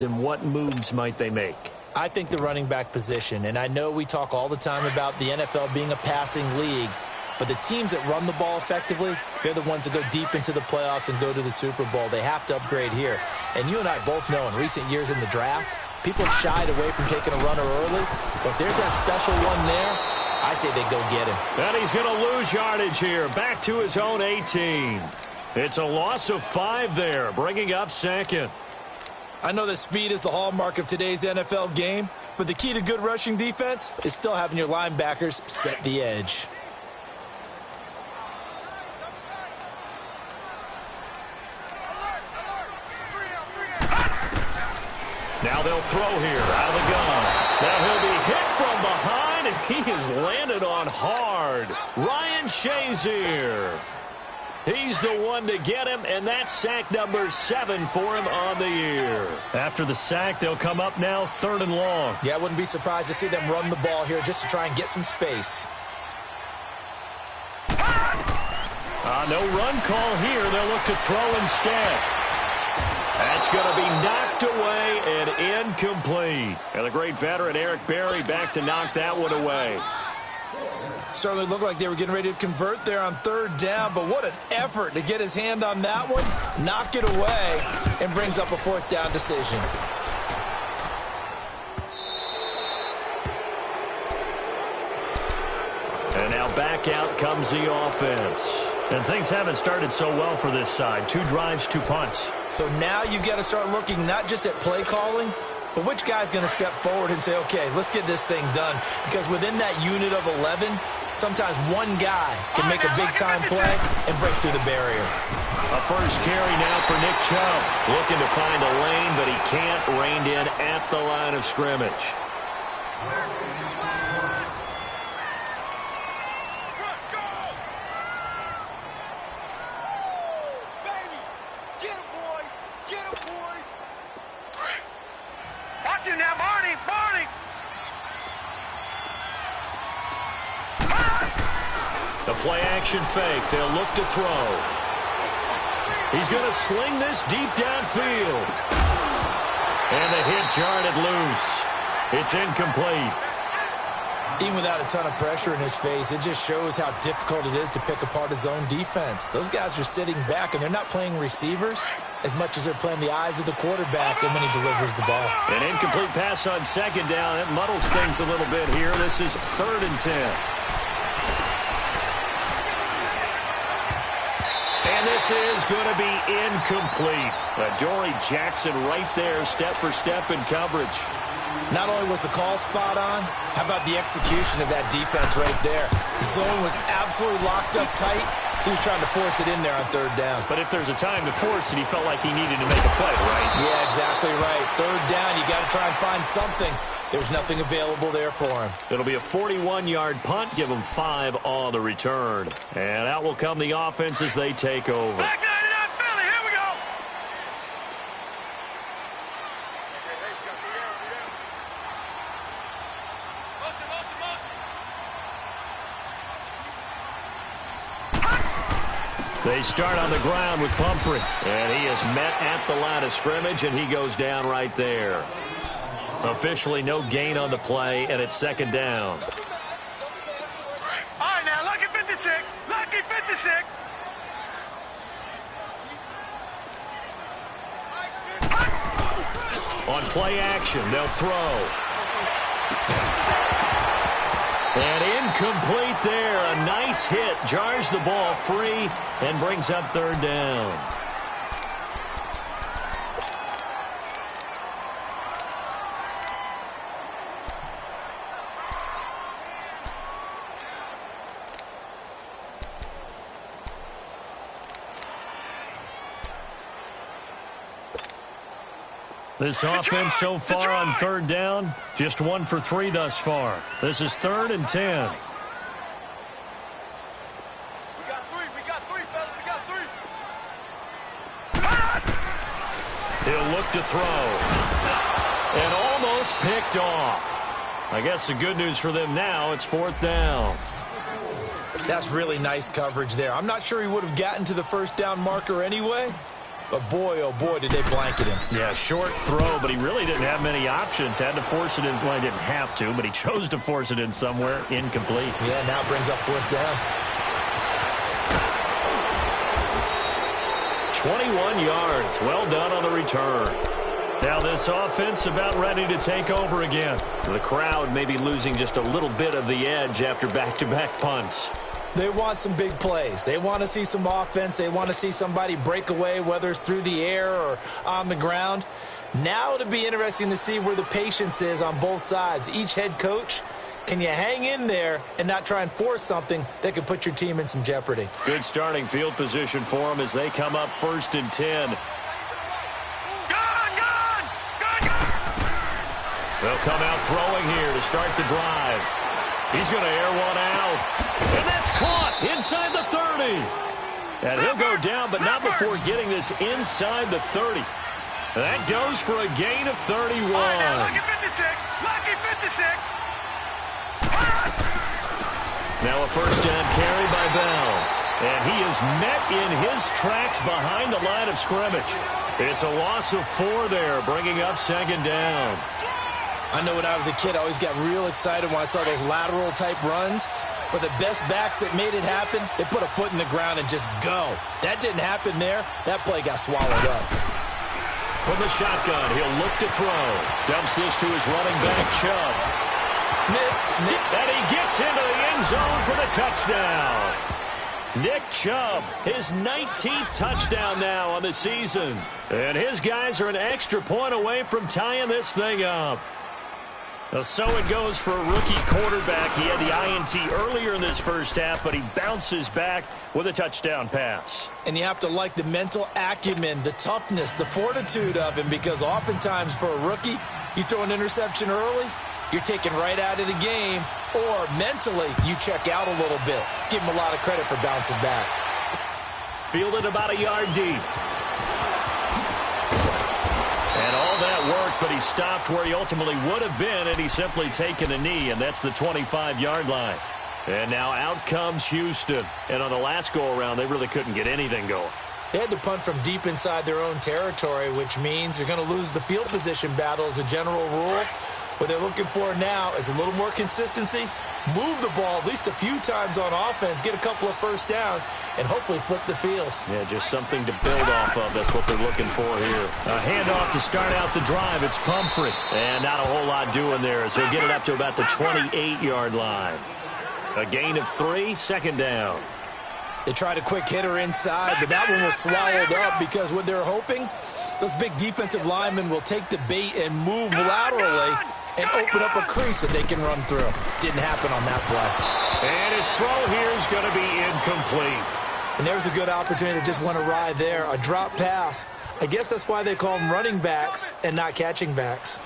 And what moves might they make? I think the running back position, and I know we talk all the time about the NFL being a passing league, but the teams that run the ball effectively, they're the ones that go deep into the playoffs and go to the Super Bowl. They have to upgrade here. And you and I both know in recent years in the draft, people have shied away from taking a runner early, but if there's that special one there, I say they go get him. And he's going to lose yardage here, back to his own 18. It's a loss of 5 there, bringing up second. I know that speed is the hallmark of today's NFL game, but the key to good rushing defense is still having your linebackers set the edge. Now they'll throw here out of the gun. Now he'll be hit from behind, and he is landed on hard. Ryan Shazier. He's the one to get him, and that's sack number 7 for him on the year. After the sack, they'll come up now 3rd and long. Yeah, I wouldn't be surprised to see them run the ball here just to try and get some space. No run call here. They'll look to throw instead. That's going to be knocked away and incomplete. And the great veteran Eric Berry back to knock that one away. Certainly looked like they were getting ready to convert there on 3rd down, but what an effort to get his hand on that one, knock it away, and brings up a 4th down decision. And now back out comes the offense. And things haven't started so well for this side. 2 drives, 2 punts. So now you've got to start looking not just at play calling, but which guy's going to step forward and say, okay, let's get this thing done. Because within that unit of 11, sometimes one guy can make a big-time play and break through the barrier. A first carry now for Nick Chubb. Looking to find a lane, but he can't. Reined in at the line of scrimmage. The play-action fake. They'll look to throw. He's going to sling this deep downfield. And the hit jarred it loose. It's incomplete. Even without a ton of pressure in his face, it just shows how difficult it is to pick apart his own defense. Those guys are sitting back, and they're not playing receivers as much as they're playing the eyes of the quarterback and when he delivers the ball. An incomplete pass on 2nd down. It muddles things a little bit here. This is 3rd and 10. And this is going to be incomplete. Dory Jackson right there, step for step in coverage. Not only was the call spot on, how about the execution of that defense right there? The zone was absolutely locked up tight. He was trying to force it in there on 3rd down. But if there's a time to force it, he felt like he needed to make a play, right? Yeah, exactly right. 3rd down, you got to try and find something. There's nothing available there for him. It'll be a 41-yard punt, give him 5 on the return. And out will come the offense as they take over. Back 99 Philly, here we go. They start on the ground with Pumphrey. And he is met at the line of scrimmage, and he goes down right there. Officially no gain on the play, and it's 2nd down. All right, now, lucky 56. Lucky 56. On play action, they'll throw. And incomplete there. A nice hit. Jars the ball free and brings up 3rd down. This offense so far on 3rd down, just 1 for 3 thus far. This is 3rd and 10. We got 3, fellas, we got 3. He'll look to throw. And almost picked off. I guess the good news for them now, it's 4th down. That's really nice coverage there. I'm not sure he would have gotten to the 1st down marker anyway, But boy, oh boy, did they blanket him. Yeah, short throw, but he really didn't have many options. Had to force it in. Well, he didn't have to, but he chose to force it in somewhere. Incomplete. Yeah, now it brings up 4th down. 21 yards. Well done on the return. Now this offense about ready to take over again. The crowd may be losing just a little bit of the edge after back-to-back punts. They want some big plays. They want to see some offense. They want to see somebody break away, whether it's through the air or on the ground. Now it'll be interesting to see where the patience is on both sides. Each head coach, can you hang in there and not try and force something that could put your team in some jeopardy? Good starting field position for them as they come up 1st and 10. They'll come out throwing here to start the drive. He's going to air one out. And that's caught inside the 30. And he'll go down, but not before getting this inside the 30. That goes for a gain of 31. All right, now, lucky 56. Lucky 56. Now a 1st down carry by Bell. And he is met in his tracks behind the line of scrimmage. It's a loss of 4 there, bringing up 2nd down. I know when I was a kid, I always got real excited when I saw those lateral-type runs. But the best backs that made it happen, they put a foot in the ground and just go. That didn't happen there. That play got swallowed up. From the shotgun, he'll look to throw. Dumps this to his running back, Chubb. Missed. And he gets into the end zone for the touchdown. Nick Chubb, his 19th touchdown now on the season. And his guys are an extra point away from tying this thing up. So it goes for a rookie quarterback. He had the INT earlier in this first half, but he bounces back with a touchdown pass. And you have to like the mental acumen, the toughness, the fortitude of him, because oftentimes for a rookie, you throw an interception early, you're taken right out of the game, or mentally you check out a little bit. Give him a lot of credit for bouncing back. Fielded about a yard deep. And all that worked, but he stopped where he ultimately would have been, and he's simply taken a knee, and that's the 25-yard line. And now out comes Houston. And on the last go-around, they really couldn't get anything going. They had to punt from deep inside their own territory, which means they're going to lose the field position battle as a general rule. What they're looking for now is a little more consistency, move the ball at least a few times on offense, get a couple of 1st downs, and hopefully flip the field. Yeah, just something to build off of. That's what they're looking for here. A handoff to start out the drive. It's Pumphrey. And not a whole lot doing there as he'll get it up to about the 28-yard line. A gain of 3, 2nd down. They tried a quick hitter inside, but that one was swallowed up because what they're hoping, those big defensive linemen will take the bait and move laterally and open up a crease that they can run through. Didn't happen on that play. And his throw here is going to be incomplete. And there's a good opportunity to just want to ride there. A drop pass. I guess that's why they call them running backs and not catching backs.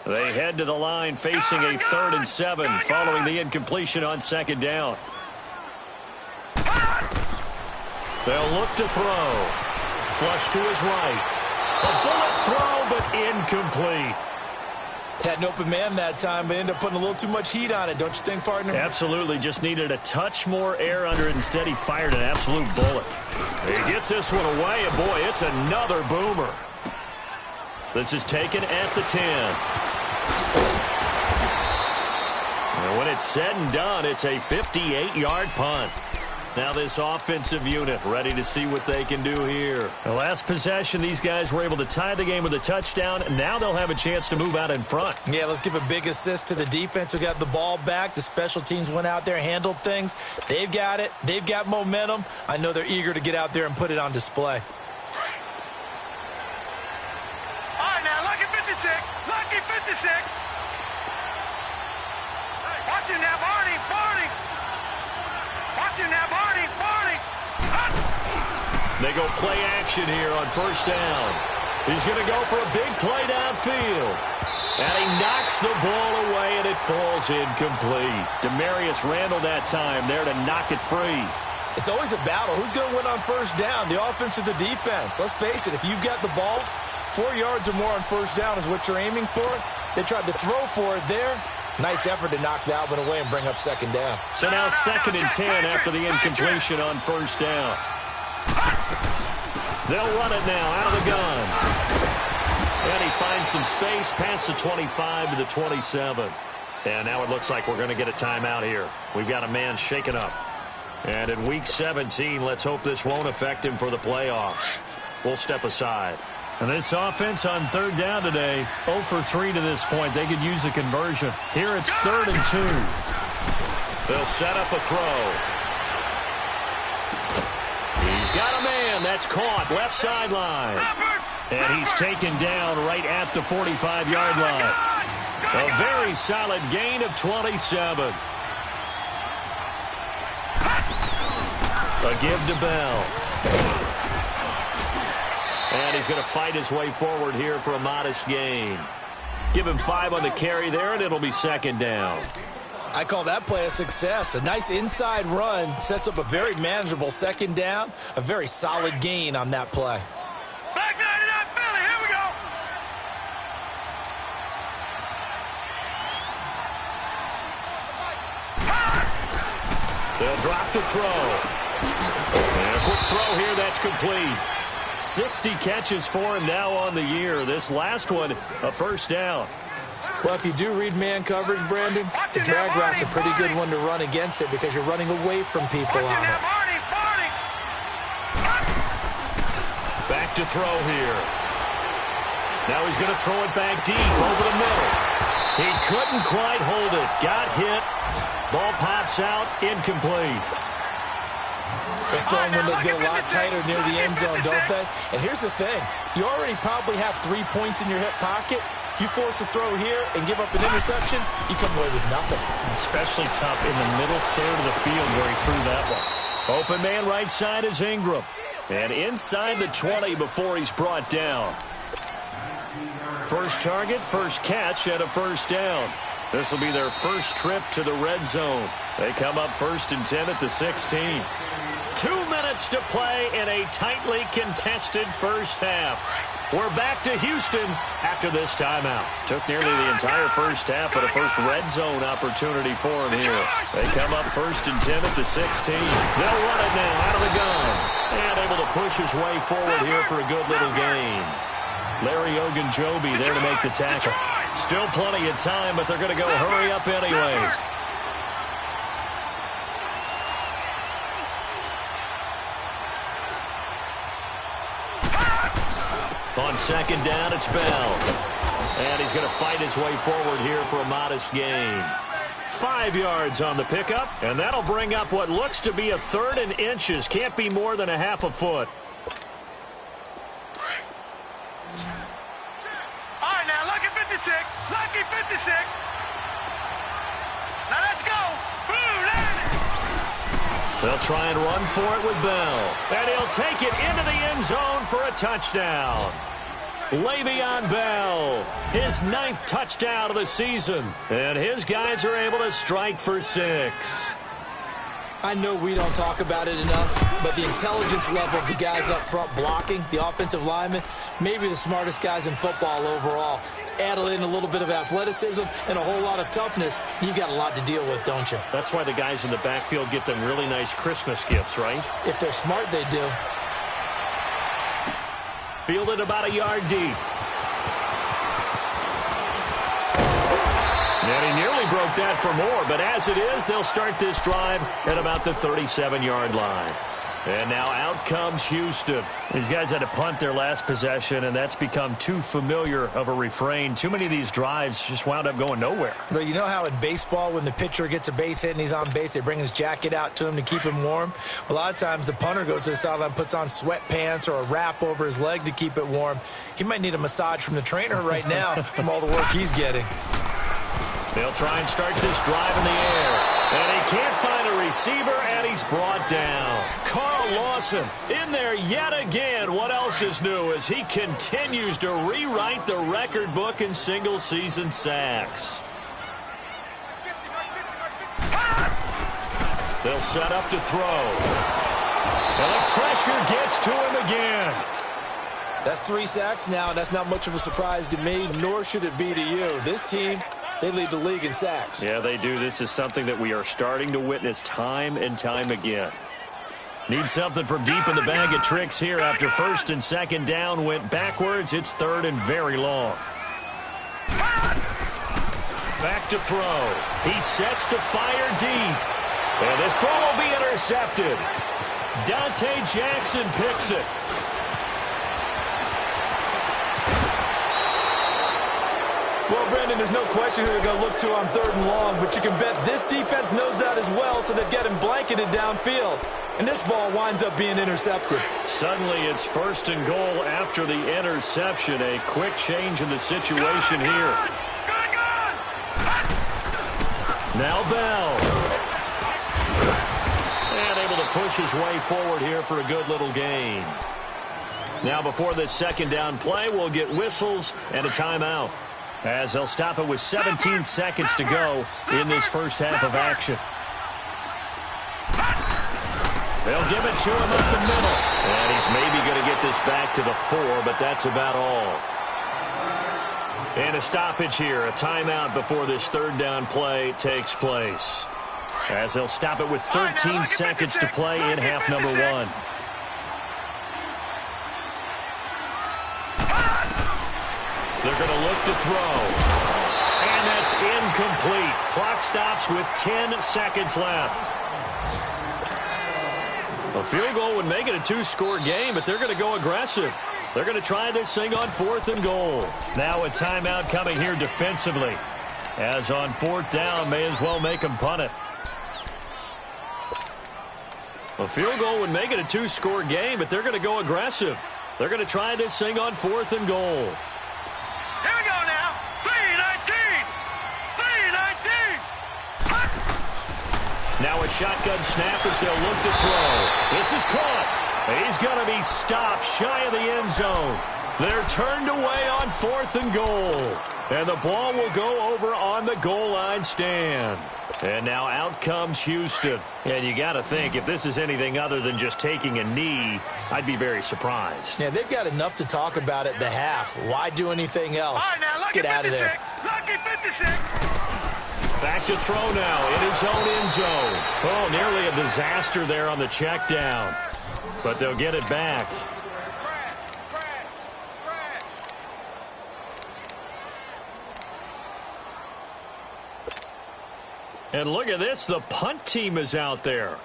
They head to the line facing a 3rd and 7 following the incompletion on 2nd down. They'll look to throw. Flush to his right. A bullet throw, but incomplete. Had an open man that time, but ended up putting a little too much heat on it, don't you think, partner? Absolutely. Just needed a touch more air under it. Instead, he fired an absolute bullet. He gets this one away, and boy, it's another boomer. This is taken at the 10. And when it's said and done, it's a 58-yard punt. Now this offensive unit ready to see what they can do here. The last possession, these guys were able to tie the game with a touchdown. Now they'll have a chance to move out in front. Yeah, let's give a big assist to the defense who got the ball back. The special teams went out there, handled things. They've got it. They've got momentum. I know they're eager to get out there and put it on display. All right, now, lucky 56. Lucky 56. Watch him now, Barney. Barney. Watch him now, Barney. Barney. They go play action here on 1st down. He's going to go for a big play downfield. And he knocks the ball away, and it falls incomplete. Demarius Randall that time there to knock it free. It's always a battle. Who's going to win on first down, the offense or the defense? Let's face it, if you've got the ball, 4 yards or more on first down is what you're aiming for. They tried to throw for it there. Nice effort to knock that one away and bring up second down. So now 2nd and 10 after the incompletion on first down. They'll run it now out of the gun. And he finds some space past the 25 to the 27. And now it looks like we're going to get a timeout here. We've got a man shaken up. And in Week 17, let's hope this won't affect him for the playoffs. We'll step aside. And this offense on 3rd down today, 0 for 3 to this point. They could use a conversion. Here it's 3rd and 2. They'll set up a throw. He's got a man. That's caught left sideline. And he's taken down right at the 45-yard line. A very solid gain of 27. A give to Bell. And he's going to fight his way forward here for a modest gain. Give him 5 on the carry there, and it'll be 2nd down. I call that play a success. A nice inside run sets up a very manageable 2nd down. A very solid gain on that play. Back 99 Philly, here we go. They'll drop the throw. And a quick throw here, that's complete. 60 catches for him now on the year. This last one, a first down. Well, if you do read man coverage, Brandon, the drag route's a pretty good one to run against it because you're running away from people on it. Back to throw here. Now he's going to throw it back deep over the middle. He couldn't quite hold it. Got hit. Ball pops out, incomplete. Those throwing windows get a lot tighter near the end zone, don't they? And here's the thing. You already probably have 3 points in your hip pocket. You force a throw here and give up an interception, you come away with nothing. Especially tough in the middle third of the field where he threw that one. Open man right side is Ingram. And inside the 20 before he's brought down. First target, first catch, and a first down. This will be their first trip to the red zone. They come up 1st and 10 at the 16. 2 minutes to play in a tightly contested first half. We're back to Houston after this timeout. Took nearly the entire first half, but a first red zone opportunity for him here. They come up 1st and 10 at the 16. They'll run it now out of the gun. And able to push his way forward here for a good little gain. Larry Ogunjobi there to make the tackle. Still plenty of time, but they're going to go hurry up anyways. On 2nd down, it's Bell. And he's going to fight his way forward here for a modest gain. 5 yards on the pickup, and that'll bring up what looks to be a 3rd and inches. Can't be more than a half a foot. All right, now, lucky 56. Lucky 56. Now, let's go. Boom, They'll try and run for it with Bell. And he'll take it into the end zone for a touchdown. Le'Veon Bell, his 9th touchdown of the season. And his guys are able to strike for 6. I know we don't talk about it enough, but the intelligence level of the guys up front blocking, the offensive linemen, maybe the smartest guys in football overall. Add in a little bit of athleticism and a whole lot of toughness, you've got a lot to deal with, don't you? That's why the guys in the backfield get them really nice Christmas gifts, right? If they're smart, they do. Fielded about a yard deep. And he nearly broke that for more, but as it is, they'll start this drive at about the 37-yard line. And now out comes Houston. These guys had to punt their last possession, and that's become too familiar of a refrain. Too many of these drives just wound up going nowhere. But you know how in baseball, when the pitcher gets a base hit and he's on base, they bring his jacket out to him to keep him warm? A lot of times the punter goes to the sideline, puts on sweatpants or a wrap over his leg to keep it warm. He might need a massage from the trainer right now from all the work he's getting. They'll try and start this drive in the air. And he can't find a receiver, and he's brought down. Carl Lawson in there yet again. What else is new as he continues to rewrite the record book in single-season sacks. They'll set up to throw. And the pressure gets to him again. That's 3 sacks now. That's not much of a surprise to me, nor should it be to you. This team, they lead the league in sacks. Yeah, they do. This is something that we are starting to witness time and time again. Need something from deep in the bag of tricks here after 1st and 2nd down went backwards. It's 3rd and very long. Back to throw. He sets to fire deep. And this throw will be intercepted. Dante Jackson picks it. Well, Brandon, there's no question who they're going to look to on 3rd and long, but you can bet this defense knows that as well, so they're getting blanketed downfield. And this ball winds up being intercepted. Suddenly it's 1st and goal after the interception. A quick change in the situation here. Now Bell. And able to push his way forward here for a good little gain. Now before this 2nd down play, we'll get whistles and a timeout, as they'll stop it with 17 seconds to go in this first half of action. They'll give it to him up the middle. And he's maybe going to get this back to the 4, but that's about all. And a stoppage here, a timeout before this 3rd down play takes place, as they'll stop it with 13 seconds to play in half number 1. They're going to look to throw. And that's incomplete. Clock stops with 10 seconds left. A field goal would make it a 2-score game, but they're going to go aggressive. They're going to try this thing on 4th and goal. Now a timeout coming here defensively, as on 4th down, may as well make them punt it. A field goal would make it a 2-score game, but they're going to go aggressive. They're going to try this thing on 4th and goal. Here we go now. 3-19. 3-19. Now a shotgun snap as they'll look to throw. This is caught. He's going to be stopped shy of the end zone. They're turned away on 4th and goal. And the ball will go over on the goal line stand. And now out comes Houston. And you got to think, if this is anything other than just taking a knee, I'd be very surprised. Yeah, they've got enough to talk about at the half. Why do anything else? All right, now, Just get out of there. Lucky 56. Back to throw now in his own end zone. Oh, nearly a disaster there on the check down. But they'll get it back. And look at this, the punt team is out there.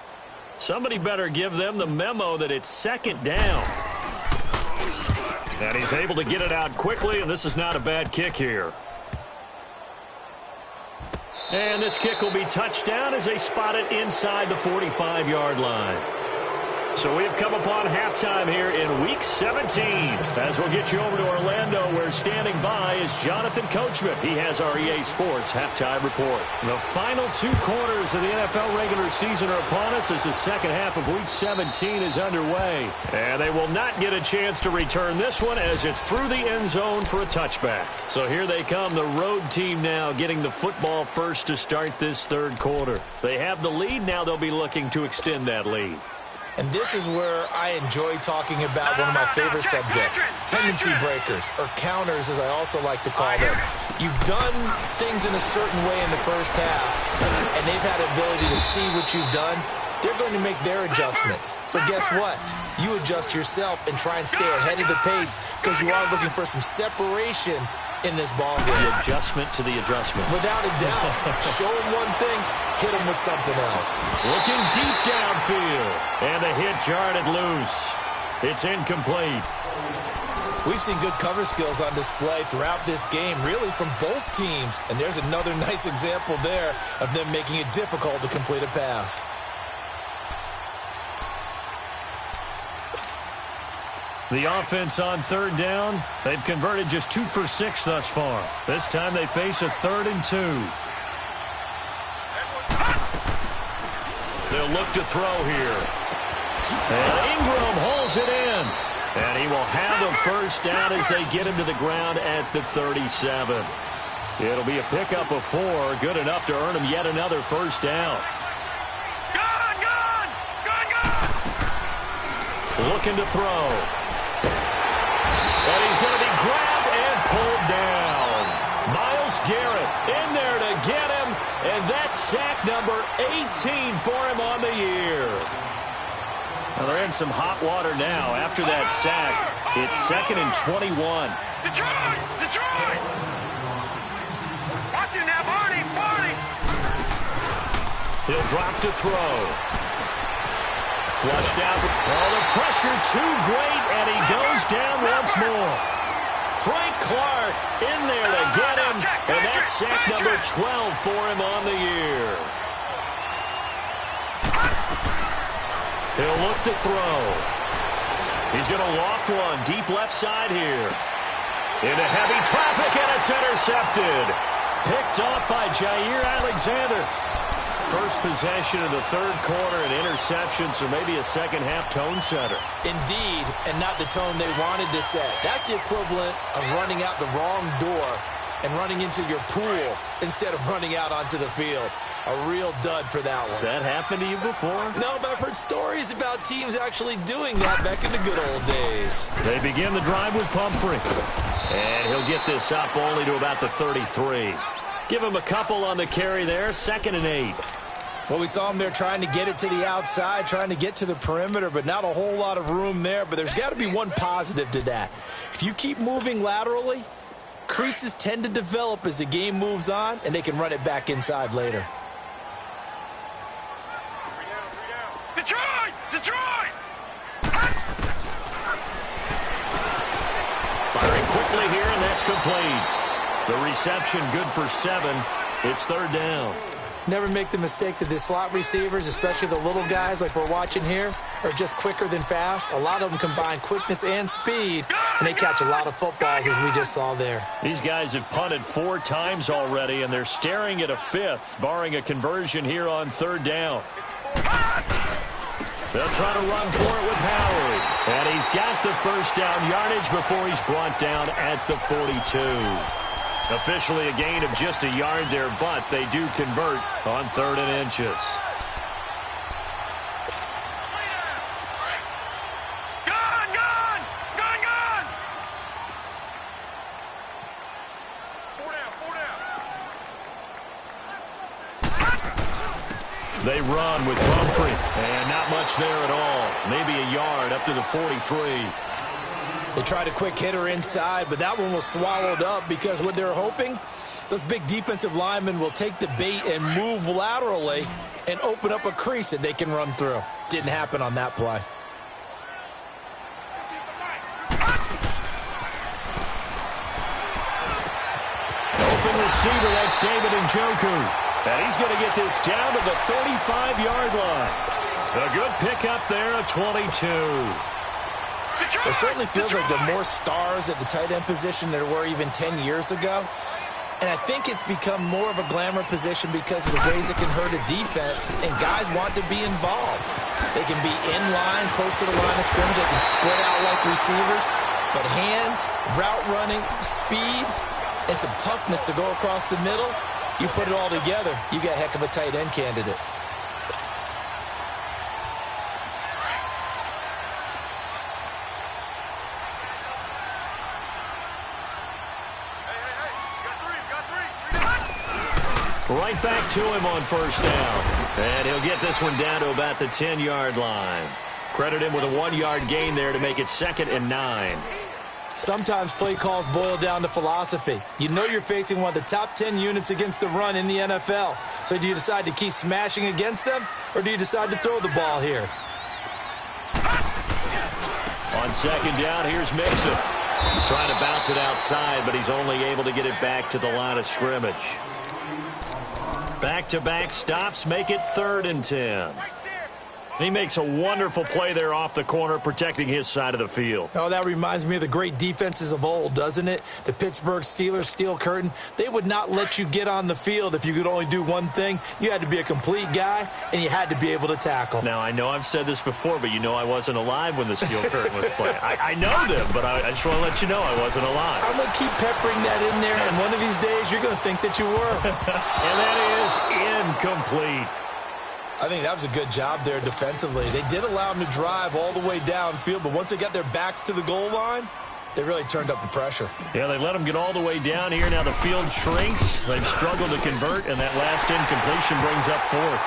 Somebody better give them the memo that it's 2nd down. And he's able to get it out quickly, and this is not a bad kick here. And this kick will be touched down as they spot it inside the 45-yard line. So we have come upon halftime here in Week 17. As we'll get you over to Orlando, where standing by is Jonathan Coachman. He has our EA Sports Halftime Report. The final 2 quarters of the NFL regular season are upon us as the second half of Week 17 is underway. And they will not get a chance to return this one as it's through the end zone for a touchback. So here they come, the road team now getting the football first to start this 3rd quarter. They have the lead. Now they'll be looking to extend that lead. And this is where I enjoy talking about one of my favorite subjects, tendency breakers, or counters as I also like to call them. You've done things in a certain way in the first half, and they've had the ability to see what you've done. They're going to make their adjustments. So guess what? You adjust yourself and try and stay ahead of the pace because you are looking for some separation in this ball game. The adjustment to the adjustment. Without a doubt. Show them one thing, hit them with something else. Looking deep downfield. And the hit jarred it loose. It's incomplete. We've seen good cover skills on display throughout this game, really from both teams. And there's another nice example there of them making it difficult to complete a pass. The offense on 3rd down, they've converted just 2 for 6 thus far. This time they face a 3rd and 2. They'll look to throw here. And Ingram holds it in. And he will have a first down as they get him to the ground at the 37. It'll be a pickup of 4, good enough to earn him yet another first down. Looking to throw. And he's going to be grabbed and pulled down. Myles Garrett in there to get him, and that's sack number 18 for him on the year. Well, they're in some hot water now. After that sack, it's 2nd and 21. Detroit! Detroit! Watch him now, Barney! Barney! He'll drop to throw. Flushed out. Oh, the pressure too great, and he goes down once more. Frank Clark in there to get him, and that's sack number 12 for him on the year. He'll look to throw. He's going to loft one deep left side here. Into heavy traffic, and it's intercepted. Picked off by Jair Alexander. First possession of the third quarter, an interception, so maybe a second-half tone setter. Indeed, and not the tone they wanted to set. That's the equivalent of running out the wrong door and running into your pool instead of running out onto the field. A real dud for that one. Has that happened to you before? No, but I've heard stories about teams actually doing that back in the good old days. They begin the drive with Pumphrey. And he'll get this up only to about the 33. Give him a couple on the carry there, 2nd and 8. Well, we saw him there trying to get it to the outside, trying to get to the perimeter, but not a whole lot of room there. But there's got to be one positive to that. If you keep moving laterally, creases tend to develop as the game moves on, and they can run it back inside later. Detroit! Detroit! Firing quickly here, and that's complete. The reception good for 7. It's 3rd down. Never make the mistake that the slot receivers, especially the little guys like we're watching here, are just quicker than fast. A lot of them combine quickness and speed, and they catch a lot of footballs, as we just saw there. These guys have punted 4 times already, and they're staring at a 5th, barring a conversion here on 3rd down. They'll try to run for it with Howard. And he's got the first down yardage before he's brought down at the 42. Officially a gain of just a yard there, but they do convert on 3rd and inches. Gun! Gun! Gun! Gun! 4 down! 4 down! They run with Pumphrey, and not much there at all. Maybe a yard up to the 43. They tried a quick hitter inside, but that one was swallowed up because what they're hoping, those big defensive linemen will take the bait and move laterally and open up a crease that they can run through. Didn't happen on that play. Open receiver, that's David Njoku. And he's going to get this down to the 35-yard line. A good pickup there, a 22. It certainly feels like there are more stars at the tight end position than there were even 10 years ago. And I think it's become more of a glamour position because of the ways it can hurt a defense, and guys want to be involved. They can be in line, close to the line of scrimmage. They can split out like receivers. But hands, route running, speed, and some toughness to go across the middle, you put it all together, you got a heck of a tight end candidate. Right back to him on first down. And he'll get this one down to about the 10-yard line. Credit him with a 1-yard gain there to make it 2nd and 9. Sometimes play calls boil down to philosophy. You know you're facing one of the top 10 units against the run in the NFL. So do you decide to keep smashing against them, or do you decide to throw the ball here? On 2nd down, here's Mixon. Trying to bounce it outside, but he's only able to get it back to the line of scrimmage. Back-to-back stops make it 3rd and 10. He makes a wonderful play there off the corner, protecting his side of the field. Oh, that reminds me of the great defenses of old, doesn't it? The Pittsburgh Steelers steel curtain. They would not let you get on the field if you could only do one thing. You had to be a complete guy, and you had to be able to tackle. Now, I know I've said this before, but you know I wasn't alive when the steel curtain was playing. I know them, but I just want to let you know I wasn't alive. I'm going to keep peppering that in there, and one of these days you're going to think that you were. And that is incomplete. I think that was a good job there defensively. They did allow him to drive all the way downfield, but once they got their backs to the goal line, they really turned up the pressure. Yeah, they let him get all the way down here. Now the field shrinks. They've struggled to convert, and that last incompletion brings up fourth.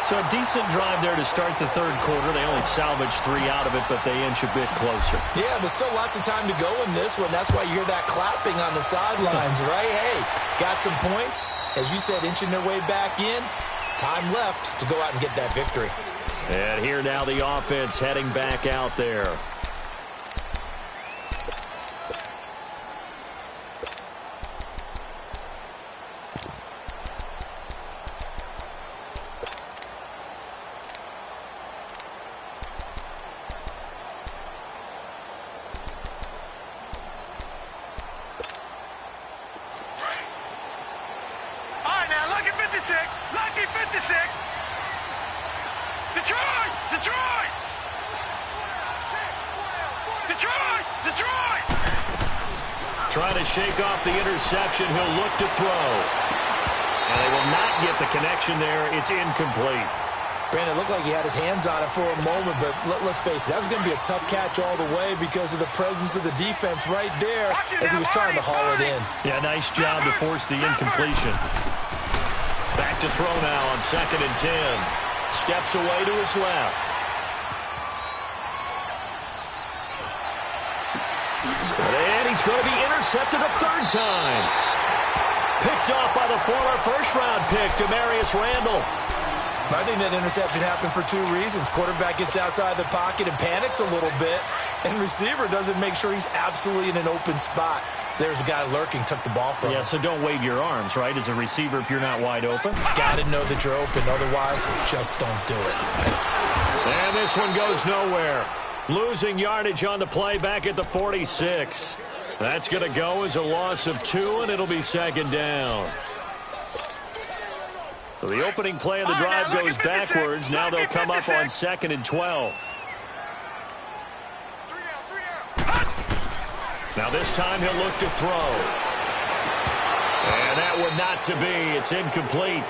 So a decent drive there to start the third quarter. They only salvaged 3 out of it, but they inch a bit closer. Yeah, but still lots of time to go in this one. That's why you hear that clapping on the sidelines, right? Hey, got some points. As you said, inching their way back in. Time left to go out and get that victory. And here now the offense heading back out there. Lucky 56. Detroit! Detroit! Detroit! Detroit! Trying to shake off the interception. He'll look to throw. And they will not get the connection there. It's incomplete. Brandon, it looked like he had his hands on it for a moment, but let's face it, that was going to be a tough catch all the way because of the presence of the defense right there as he was trying to haul it in. Yeah, nice job to force the incompletion. Back to throw now on 2nd and 10. Steps away to his left. And he's going to be intercepted a third time. Picked off by the former first-round pick, Demarius Randall. I think that interception happened for 2 reasons. Quarterback gets outside the pocket and panics a little bit, and receiver doesn't make sure he's absolutely in an open spot. So there's a guy lurking, took the ball from him. Yeah, so don't wave your arms, right, as a receiver if you're not wide open. Got to know that you're open, otherwise just don't do it. And this one goes nowhere. Losing yardage on the play back at the 46. That's going to go as a loss of 2, and it'll be 2nd down. So the opening play of the drive goes backwards. Now they'll come up on 2nd and 12. Now this time he'll look to throw. And that one not to be. It's incomplete.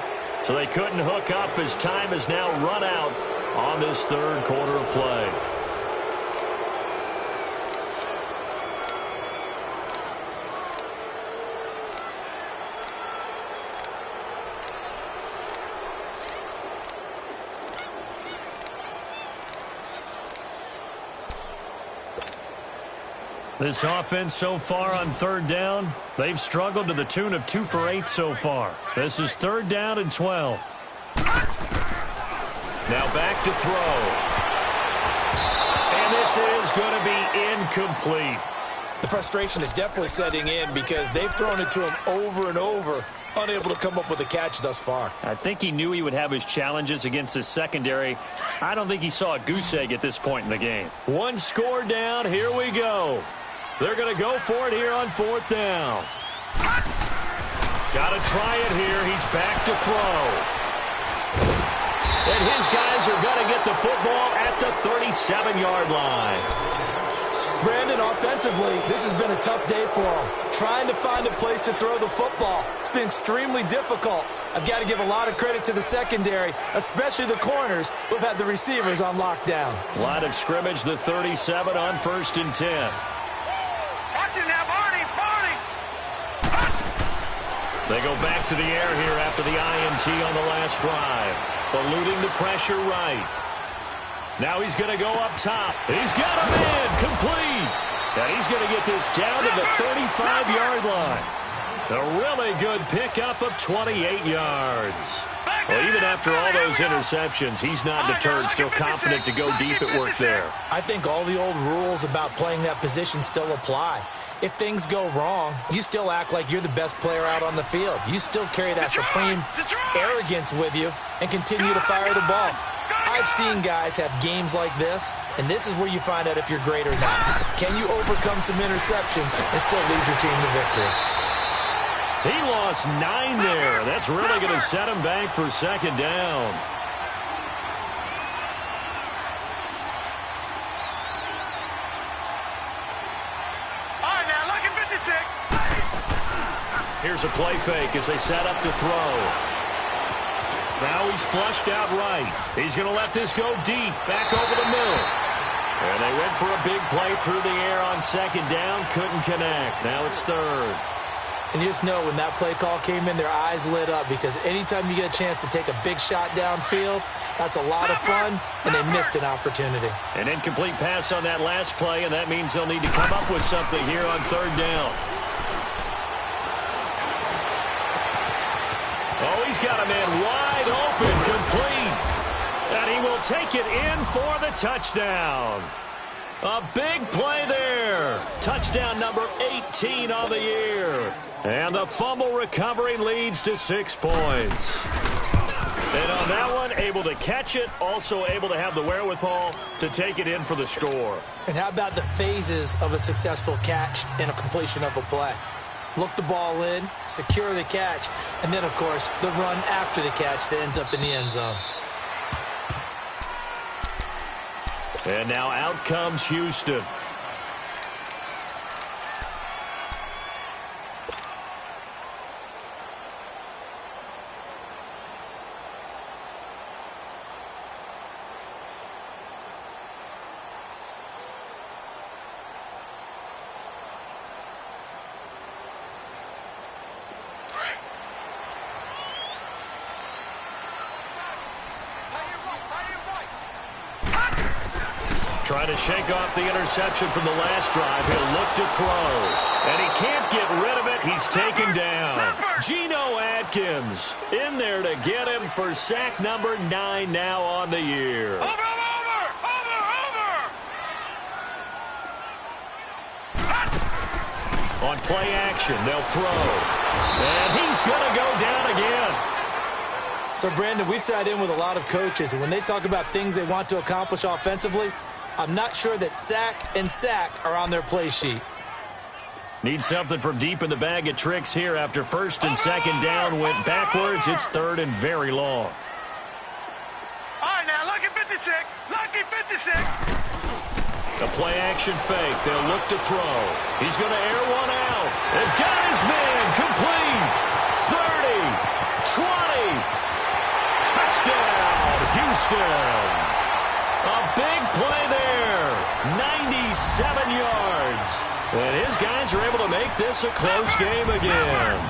So they couldn't hook up as time has now run out on this third quarter of play. This offense so far on 3rd down, they've struggled to the tune of 2 for 8 so far. This is 3rd down and 12. Now back to throw. And this is going to be incomplete. The frustration is definitely setting in because they've thrown it to him over and over, unable to come up with a catch thus far. I think he knew he would have his challenges against his secondary. I don't think he saw a goose egg at this point in the game. 1 score down. Here we go. They're going to go for it here on 4th down. Got to try it here. He's back to throw. And his guys are going to get the football at the 37-yard line. Brandon, offensively, this has been a tough day for him. Trying to find a place to throw the football. It's been extremely difficult. I've got to give a lot of credit to the secondary, especially the corners who've had the receivers on lockdown. Line of scrimmage, the 37 on 1st and 10. They go back to the air here after the INT on the last drive. Eluding the pressure right. Now he's going to go up top. He's got him in. Complete. And he's going to get this down to the 35-yard line. A really good pickup of 28 yards. Well, even after all those interceptions, he's not deterred, still confident to go deep at work there. I think all the old rules about playing that position still apply. If things go wrong, you still act like you're the best player out on the field. You still carry that supreme arrogance with you and continue to fire the ball. I've seen guys have games like this, and this is where you find out if you're great or not. Can you overcome some interceptions and still lead your team to victory? He lost 9 there. That's really going to set him back for second down. Here's a play fake as they set up to throw. Now he's flushed out right. He's going to let this go deep, back over the middle. And they went for a big play through the air on second down. Couldn't connect. Now it's third. And you just know when that play call came in, their eyes lit up, because anytime you get a chance to take a big shot downfield, that's a lot of fun, and they missed an opportunity. An incomplete pass on that last play, and that means they'll need to come up with something here on third down. Oh, he's got a man wide open, complete. And he will take it in for the touchdown. A big play there. Touchdown number 18 on the year. And the fumble recovery leads to 6 points. And on that one, able to catch it, also able to have the wherewithal to take it in for the score. And how about the phases of a successful catch and a completion of a play? Look the ball in, secure the catch, and then, of course, the run after the catch that ends up in the end zone. And now out comes Houston. Trying to shake off the interception from the last drive. He'll look to throw. And he can't get rid of it. He's taken down. Geno Atkins in there to get him for sack number 9 now on the year. Over! On play action, they'll throw. And he's going to go down again. So, Brandon, we've sat in with a lot of coaches, and when they talk about things they want to accomplish offensively, I'm not sure that sack and sack are on their play sheet. Need something from deep in the bag of tricks here after first and second down went backwards. It's third and very long. All right, now, lucky 56. Lucky 56. A play action fake. They'll look to throw. He's going to air one out. And got his man complete. 30, 20. Touchdown, Houston. A big play there. 97 yards. And his guys are able to make this a close game again.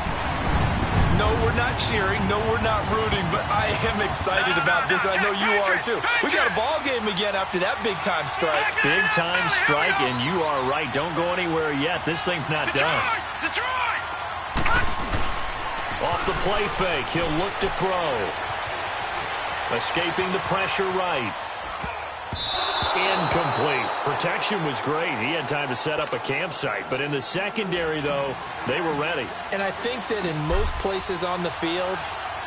No, we're not cheering. No, we're not rooting. But I am excited about this. I know you are, too. We got a ball game again after that big-time strike. Big-time strike, and you are right. Don't go anywhere yet. This thing's not done. Detroit! Off the play fake. He'll look to throw. Escaping the pressure right. Incomplete. Protection was great. He had time to set up a campsite. But in the secondary, though, they were ready. And I think that in most places on the field,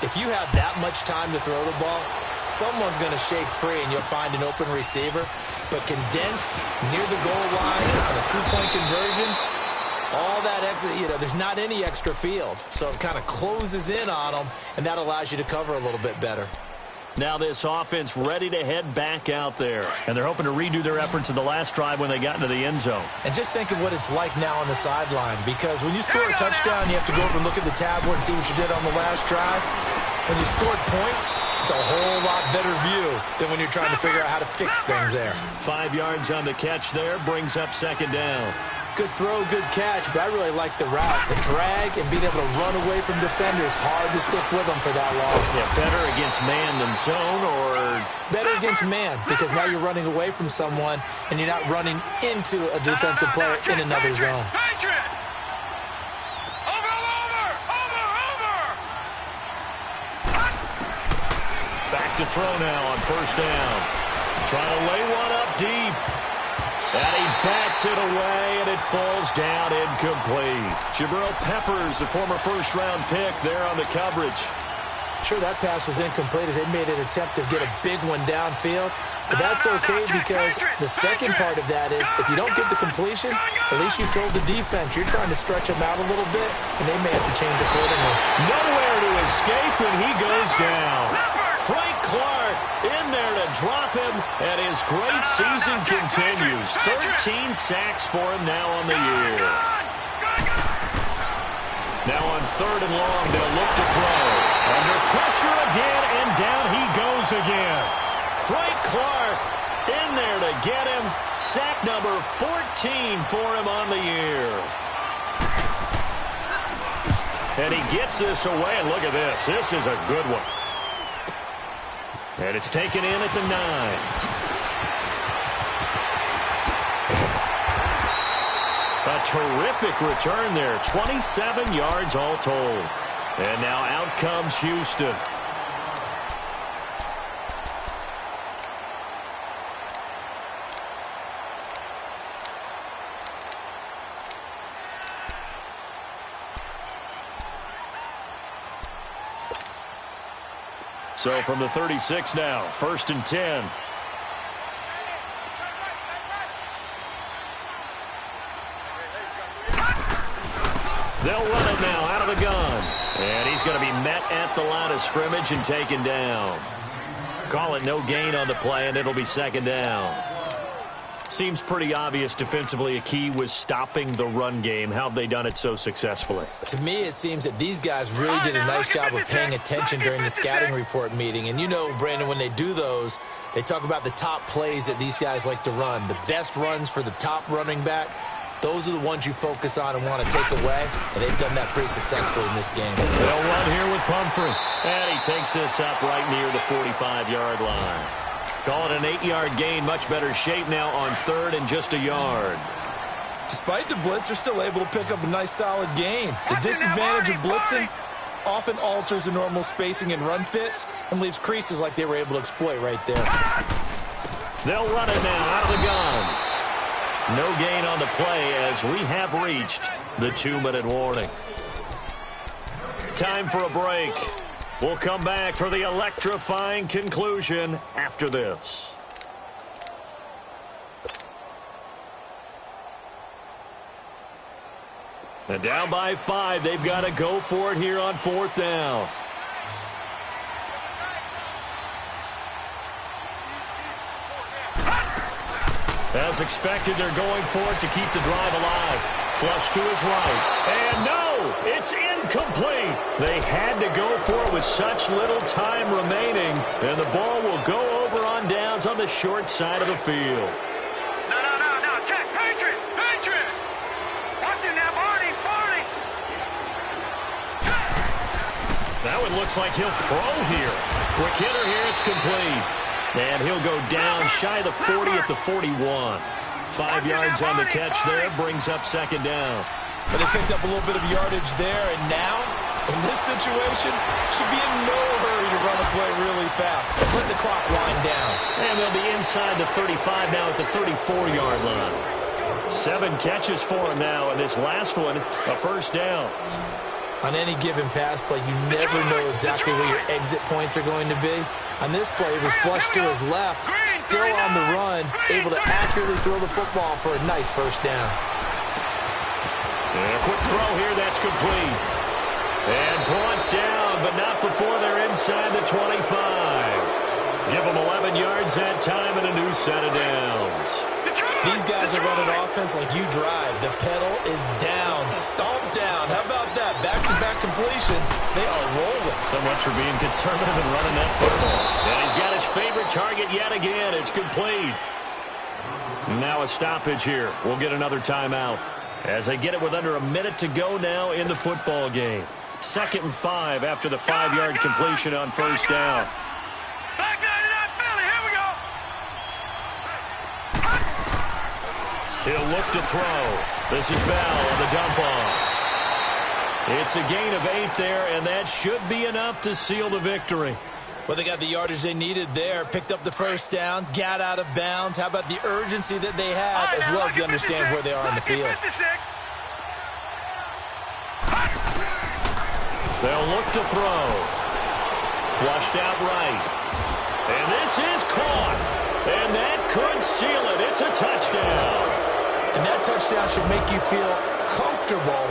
if you have that much time to throw the ball, someone's going to shake free and you'll find an open receiver. But condensed near the goal line on a two-point conversion, all that extra, there's not any extra field. So it kind of closes in on them, and that allows you to cover a little bit better. Now this offense ready to head back out there. And they're hoping to redo their efforts in the last drive when they got into the end zone. And just think of what it's like now on the sideline. Because when you score a touchdown, you have to go over and look at the tablet and see what you did on the last drive. When you scored points, it's a whole lot better view than when you're trying to figure out how to fix things there. 5 yards on the catch there, brings up second down. Good throw, good catch, but I really like the route. The drag and being able to run away from defenders, hard to stick with them for that long. Yeah, better against man than zone, or? Better against man, because now you're running away from someone and you're not running into a defensive player in another zone. Back to throw now on first down. Trying to lay one up deep. And he bats it away, and it falls down incomplete. Jabril Peppers, the former first-round pick, there on the coverage. sure that pass was incomplete as they made an attempt to get a big one downfield. But that's okay because the second part of that is if you don't get the completion, at least you've told the defense you're trying to stretch them out a little bit, and they may have to change accordingly. Nowhere to escape, and he goes down. Frank Clark in there to drop him, and his great season continues. 13 sacks for him now on the year. Now on 3rd and long, they'll look to throw. Under pressure again, and down he goes again. Frank Clark in there to get him. Sack number 14 for him on the year. And he gets this away, and look at this. This is a good one. And it's taken in at the 9. A terrific return there. 27 yards all told. And now out comes Houston. So from the 36 now, 1st and 10. They'll run it now out of the gun. And he's going to be met at the line of scrimmage and taken down. Call it no gain on the play, and it'll be 2nd down. Seems pretty obvious defensively a key was stopping the run game. How have they done it so successfully? To me, it seems that these guys really did a nice job of paying attention during the scouting report meeting. And you know, Brandon, when they do those, they talk about the top plays that these guys like to run. The best runs for the top running back, those are the ones you focus on and want to take away. And they've done that pretty successfully in this game. They'll run here with Pumphrey. And he takes this up right near the 45-yard line. Call it an 8-yard gain. Much better shape now on 3rd and just a yard. Despite the blitz, they're still able to pick up a nice, solid gain. The disadvantage of blitzing often alters the normal spacing and run fits and leaves creases like they were able to exploit right there. They'll run it now out of the gun. No gain on the play as we have reached the 2-minute warning. Time for a break. We'll come back for the electrifying conclusion after this. And down by 5, they've got to go for it here on 4th down. As expected, they're going for it to keep the drive alive. Flush to his right. And no, it's incomplete. They had to go for it with such little time remaining. And the ball will go over on downs on the short side of the field. No. Check. Patriot. Watch it now, Barney. That one looks like he'll throw here. Quick hitter here. It's complete. And he'll go down shy of the 40 at the 41. 5 yards on the catch there, brings up 2nd down. But they picked up a little bit of yardage there, and now, in this situation, should be in no hurry to run a play really fast. Let the clock wind down. And they'll be inside the 35 now at the 34-yard line. 7 catches for him now, and this last one, a 1st down. On any given pass play, you never know exactly where your exit points are going to be. On this play, it was flushed to his left, still on the run, able to accurately throw the football for a nice 1st down. And a quick throw here, that's complete. And brought down, but not before they're inside the 25. Give them 11 yards that time and a new set of downs. These guys are running offense like you drive. The pedal is down, stomped down. How about that? Back-to-back completions. They are rolling. So much for being conservative and running that football. And he's got his favorite target yet again. It's complete. Now a stoppage here. We'll get another timeout as they get it with under a minute to go now in the football game. 2nd and 5 after the 5-yard completion on 1st down. He'll look to throw. This is Bell on the dump off. It's a gain of 8 there, and that should be enough to seal the victory. Well, they got the yardage they needed there, picked up the 1st down, got out of bounds. How about the urgency that they have, as well as you understand where they are on the field? They'll look to throw. Flushed out right. And this is caught. And that could seal it. It's a touchdown. And that touchdown should make you feel comfortable.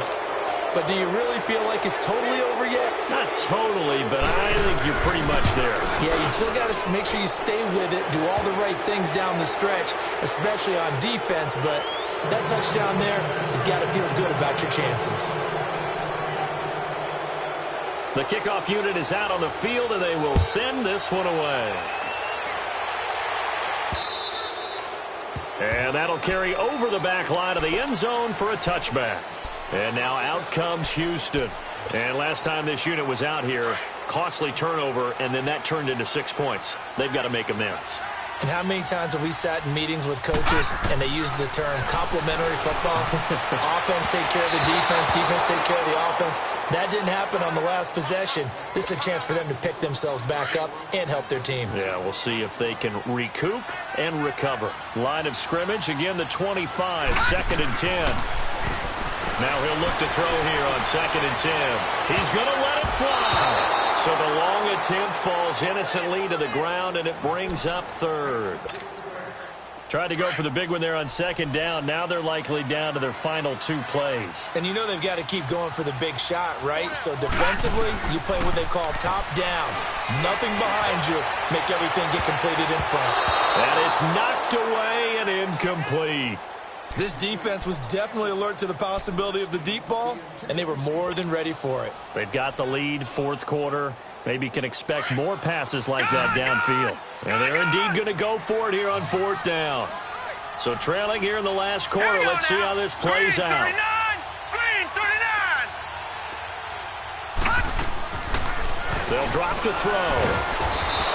But do you really feel like it's totally over yet? Not totally, but I think you're pretty much there. Yeah, you still got to make sure you stay with it, do all the right things down the stretch, especially on defense. But that touchdown there, you've got to feel good about your chances. The kickoff unit is out on the field, and they will send this one away. And that'll carry over the back line of the end zone for a touchback. And now out comes Houston. And last time this unit was out here, costly turnover, and then that turned into 6 points. They've got to make amends. And how many times have we sat in meetings with coaches and they use the term complementary football? Offense take care of the defense, defense take care of the offense. That didn't happen on the last possession. This is a chance for them to pick themselves back up and help their team. Yeah, we'll see if they can recoup and recover. Line of scrimmage, again the 25, 2nd and 10. Now he'll look to throw here on 2nd and 10. He's going to let it fly. So the long attempt falls innocently to the ground, and it brings up 3rd. Tried to go for the big one there on 2nd down. Now they're likely down to their final 2 plays. And you know they've got to keep going for the big shot, right? So defensively, you play what they call top down. Nothing behind you. Make everything get completed in front. And it's knocked away and incomplete. This defense was definitely alert to the possibility of the deep ball, and they were more than ready for it. They've got the lead, 4th quarter. Maybe can expect more passes like that downfield. And they're indeed going to go for it here on 4th down. So trailing here in the last quarter. Let's see how this plays out. Green 39. They'll drop to throw.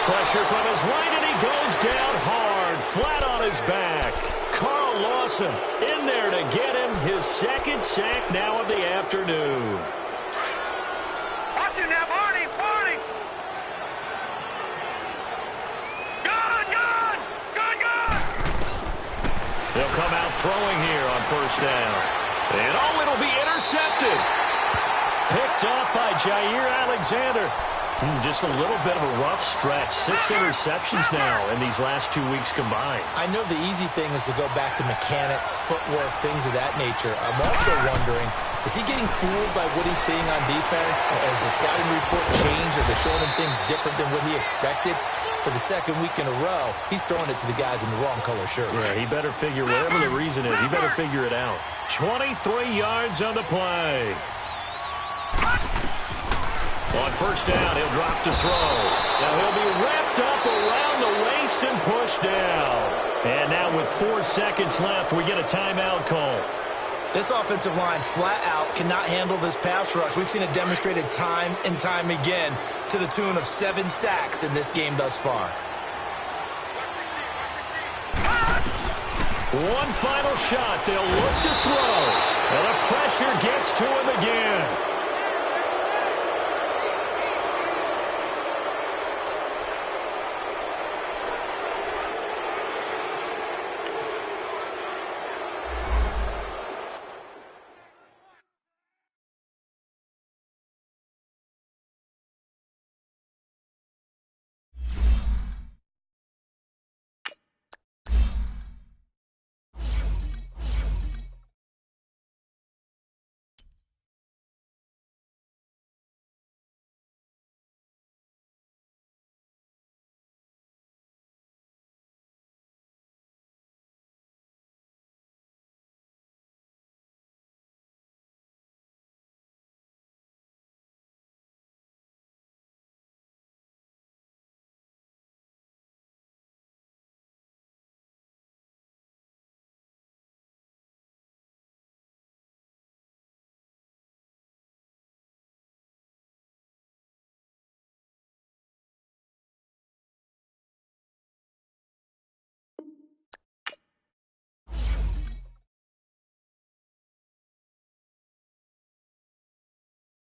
Pressure from his right, and he goes down hard, flat on his back. Carl Lawson in there to get him his 2nd sack now of the afternoon. Watch him now, Barney. Barney. Good. They'll come out throwing here on 1st down. And it'll be intercepted. Picked up by Jair Alexander. Just a little bit of a rough stretch. 6 interceptions now in these last 2 weeks combined. I know the easy thing is to go back to mechanics, footwork, things of that nature. I'm also wondering, is he getting fooled by what he's seeing on defense? Has the scouting report changed? Are they showing him things different than what he expected? For the 2nd week in a row, he's throwing it to the guys in the wrong color shirt. Yeah, he better figure, whatever the reason is, he better figure it out. 23 yards on the play. On 1st down, he'll drop to throw. Now he'll be wrapped up around the waist and pushed down. And now with 4 seconds left, we get a timeout call. This offensive line flat out cannot handle this pass rush. We've seen it demonstrated time and time again to the tune of 7 sacks in this game thus far. One final shot. They'll look to throw. And the pressure gets to him again.